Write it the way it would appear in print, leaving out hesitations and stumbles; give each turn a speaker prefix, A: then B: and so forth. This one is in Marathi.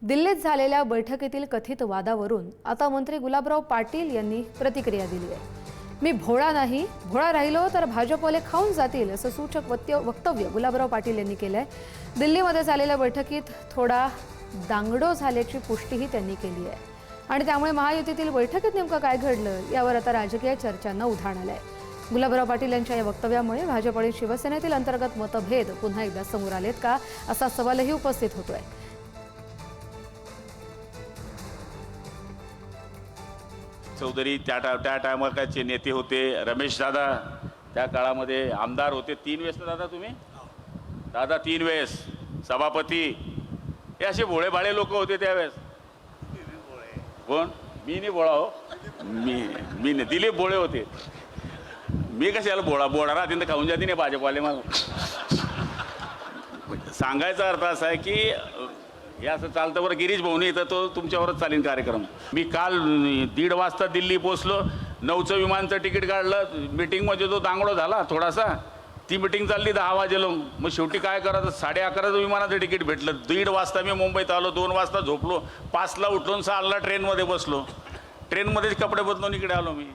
A: दिल्लीत झालेल्या बैठकीतील कथित वादावरून आता मंत्री गुलाबराव पाटील यांनी प्रतिक्रिया दिली आहे। मी भोळा नाही, भोळा राहिलो तर भाजपवाले खाऊन जातील असं सूचक वक्तव्य गुलाबराव पाटील यांनी केलंय। दिल्लीमध्ये झालेल्या बैठकीत थोडा दांगडो झाल्याची पुष्टीही त्यांनी केली आहे आणि त्यामुळे महायुतीतील बैठकीत नेमकं काय घडलं यावर आता राजकीय चर्चांना उधाण आलंय। गुलाबराव पाटील यांच्या या वक्तव्यामुळे भाजप आणि शिवसेनेतील अंतर्गत मतभेद पुन्हा एकदा समोर आलेत का असा सवालही उपस्थित होतोय।
B: चौधरी त्या टायमाचे नेते होते, रमेश दादा त्या काळामध्ये आमदार होते 3 वेळेस दादा तुम्ही दादा 3 वेळेस सभापती, हे असे भोळे भाळे लोक होते त्यावेळेस। कोण? मी नाही भोळा हो, मी नाही, दिलीप भोळे होते। मी कशाला भोळा राहतील तर खाऊन जाते नाही भाजपवाले। मला सांगायचा अर्थ असा आहे की हे असं चालतं बरं। गिरीश भाऊनी इथं तो तुमच्यावरच चालीन कार्यक्रम। मी काल 1:30 वाजता दिल्ली पोचलो, 9चं विमानचं तिकीट काढलं, मीटिंगमध्ये जो दांगडो झाला थोडासा, ती मीटिंग चालली 10 वाजेला। मग शेवटी काय करायचं, 11:30चं विमानाचं तिकीट भेटलं। 1:30 वाजता मी मुंबईत आलो, 2 वाजता झोपलो, 5ला उठून 6ला ट्रेनमध्ये बसलो, ट्रेनमध्येच कपडे बदलून इकडे आलो मी।